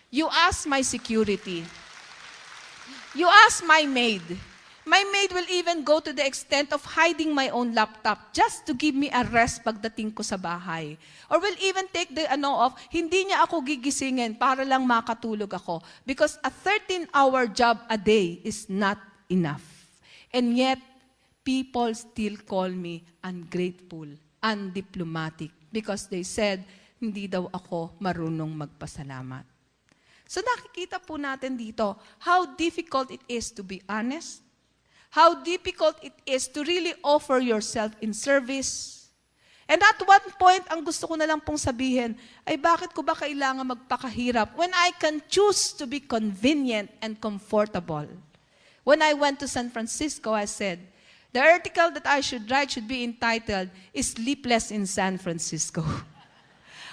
You ask my security. You ask my maid. My maid will even go to the extent of hiding my own laptop just to give me a rest pagdating ko sa bahay. Or will even take the hindi niya ako gigisingin para lang makatulog ako. Because a 13-hour job a day is not enough. And yet, people still call me ungrateful, undiplomatic. Because they said, hindi daw ako marunong magpasalamat. So nakikita po natin dito how difficult it is to be honest, how difficult it is to really offer yourself in service. And at one point, ang gusto ko na lang pong sabihin, ay bakit ko ba kailangan magpakahirap when I can choose to be convenient and comfortable? When I went to San Francisco, I said, the article that I should write should be entitled, Sleepless in San Francisco.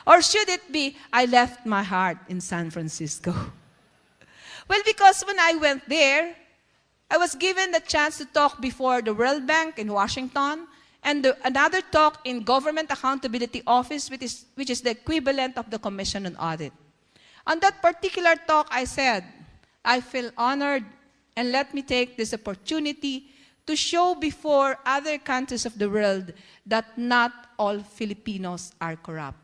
Or should it be, I left my heart in San Francisco? Well, because when I went there, I was given the chance to talk before the World Bank in Washington and another talk in Government Accountability Office, which is the equivalent of the Commission on Audit. On that particular talk, I said, I feel honored, and let me take this opportunity to show before other countries of the world that not all Filipinos are corrupt.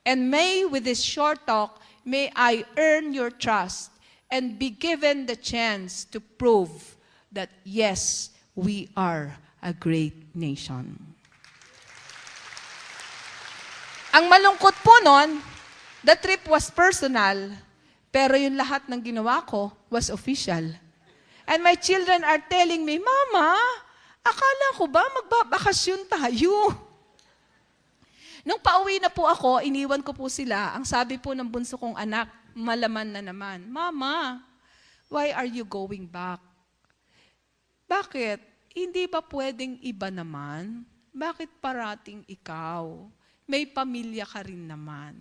And may, with this short talk, may I earn your trust and be given the chance to prove that, yes, we are a great nation. Ang malungkot po nun, the trip was personal, pero yung lahat ng ginawa ko was official. And my children are telling me, Mama, akala ko ba magbabakasyon tayo? Nung pauwi na po ako, iniwan ko po sila. Ang sabi po ng bunso kong anak, malaman na naman, Mama, why are you going back? Bakit? Hindi ba pwedeng iba naman? Bakit parating ikaw? May pamilya ka rin naman.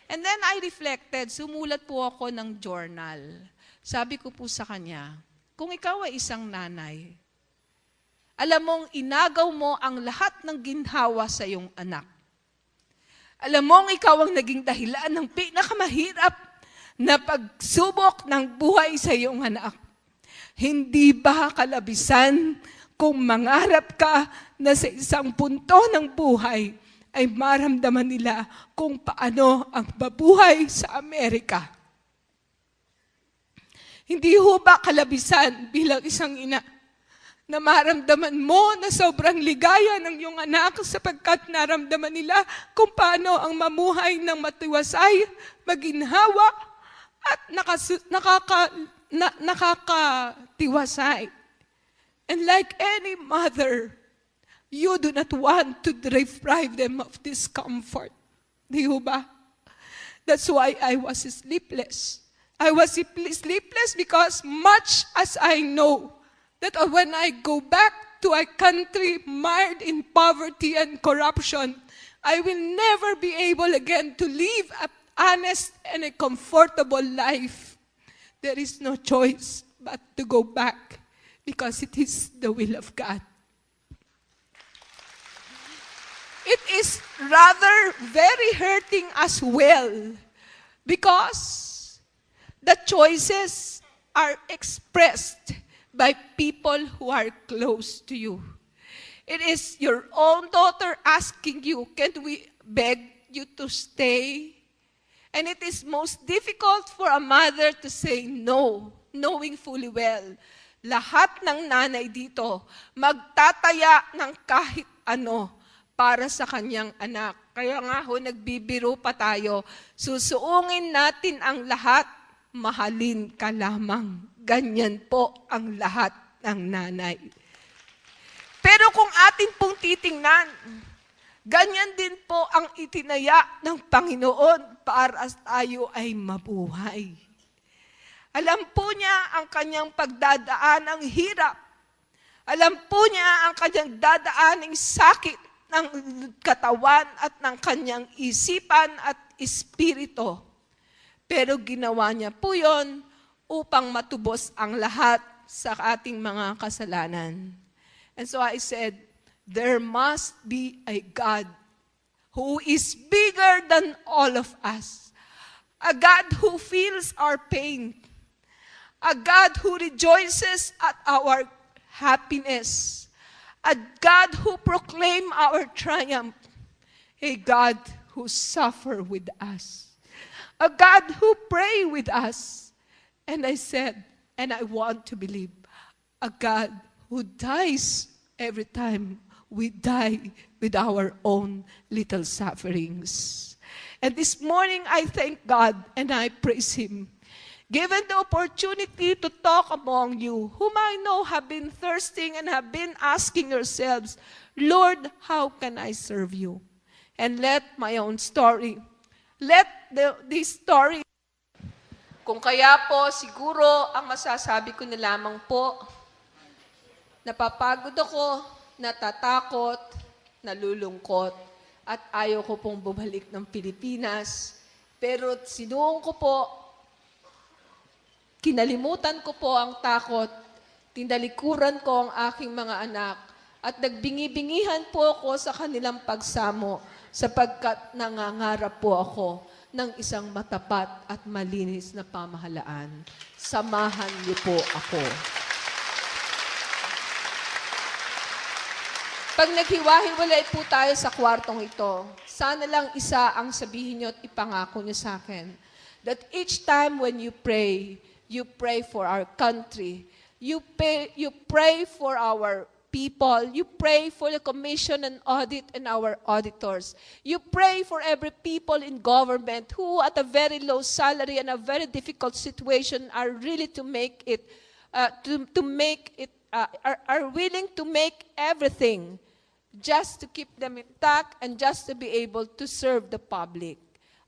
And then I reflected, sumulat po ako ng journal. Sabi ko po sa kanya, kung ikaw ay isang nanay, alam mong inagaw mo ang lahat ng ginhawa sa iyong anak. Alam mong ikaw ang naging dahilan ng pinakamahirap na pagsubok ng buhay sa iyong anak. Hindi ba kalabisan kung mangarap ka na sa isang punto ng buhay ay maramdaman nila kung paano ang mabuhay sa Amerika? Hindi ho ba kalabisan bilang isang ina na maramdaman mo na sobrang ligaya ng iyong anak sapagkat naramdaman nila kung paano ang mamuhay ng matiwasay, maginhawa, at nakakatiwasay. And like any mother, you do not want to deprive them of this comfort. Di ba? That's why I was sleepless. I was sleepless because much as I know that when I go back to a country mired in poverty and corruption, I will never be able again to live an honest and a comfortable life. There is no choice but to go back because it is the will of God. It is rather very hurting as well because the choices are expressed by people who are close to you. It is your own daughter asking you, can we beg you to stay? And it is most difficult for a mother to say no, knowing fully well, lahat ng nanay dito magtataya ng kahit ano para sa kanyang anak. Kaya nga ho, nagbibiro pa tayo, susuungin natin ang lahat, mahalin ka lamang. Ganyan po ang lahat ng nanay. Pero kung atin pong titingnan, ganyan din po ang itinaya ng Panginoon para tayo ay mabuhay. Alam po niya ang kanyang pagdadaan ng hirap. Alam po niya ang kanyang dadaaning sakit ng katawan at ng kanyang isipan at espiritu. Pero ginawa niya po yun upang matubos ang lahat sa ating mga kasalanan. And so I said, there must be a God who is bigger than all of us. a God who feels our pain, a God who rejoices at our happiness, a God who proclaims our triumph, a God who suffers with us, a God who prays with us. And I said, and I want to believe, a God who dies every time we die with our own little sufferings. And this morning, I thank God and I praise Him. Given the opportunity to talk among you, whom I know have been thirsting and have been asking yourselves, Lord, how can I serve you? And let my own story, this story, kung kaya po, siguro ang masasabi ko na lamang po, napapagod ako, natatakot, nalulungkot, at ayaw ko pong bumalik ng Pilipinas. Pero sinuong ko po, kinalimutan ko po ang takot, tindalikuran ko ang aking mga anak, at nagbingi-bingihan po ako sa kanilang pagsamo, sapagkat nangangarap po ako ng isang matapat at malinis na pamahalaan. Samahan niyo po ako. Pag naghiwa-hiwalay po tayo sa kwartong ito, sana lang isa ang sabihin niyo at ipangako niyo sa akin. That each time when you pray for our country, you pray for our people, you pray for the commission and audit and our auditors. You pray for every people in government who at a very low salary and a very difficult situation are really to make it, are willing to make everything just to keep them intact and just to be able to serve the public.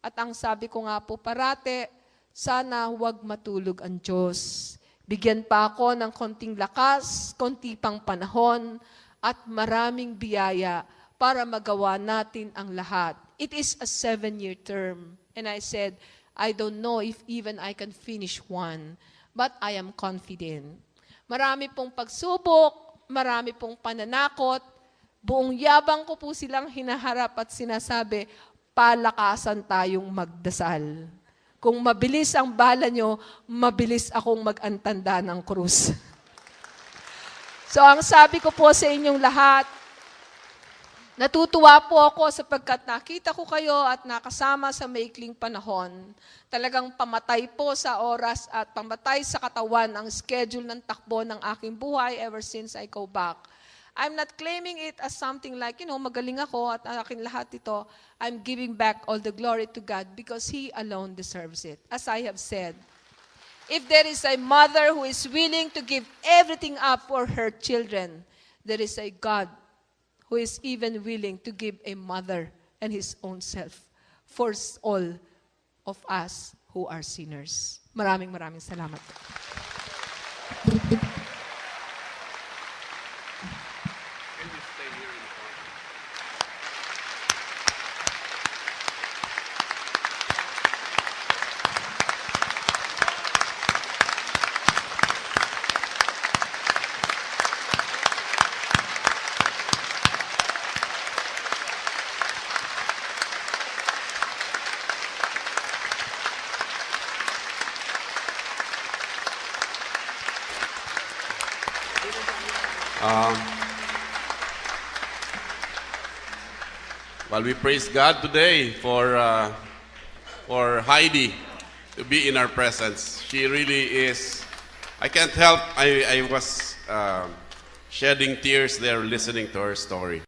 At ang sabi ko nga po parate, sana huwag matulog ang Diyos. Bigyan pa ako ng konting lakas, konti pang panahon, at maraming biyaya para magawa natin ang lahat. It is a 7-year term. And I said, I don't know if even I can finish one, but I am confident. Marami pong pagsubok, marami pong pananakot, buong yabang ko po silang hinaharap at sinasabi, palakasan tayong magdasal. Kung mabilis ang bala nyo, mabilis akong mag-antanda ng krus. So ang sabi ko po sa inyong lahat, natutuwa po ako sapagkat nakita ko kayo at nakasama sa maikling panahon. Talagang pamatay po sa oras at pamatay sa katawan ang schedule ng takbo ng aking buhay ever since I go back. I'm not claiming it as something like, magaling ako at akin lahat ito. I'm giving back all the glory to God because He alone deserves it. As I have said, if there is a mother who is willing to give everything up for her children, there is a God who is even willing to give a mother and His own self for all of us who are sinners. Maraming salamat. Well, we praise God today for Heidi to be in our presence. She really is. I can't help. I was shedding tears there listening to her story.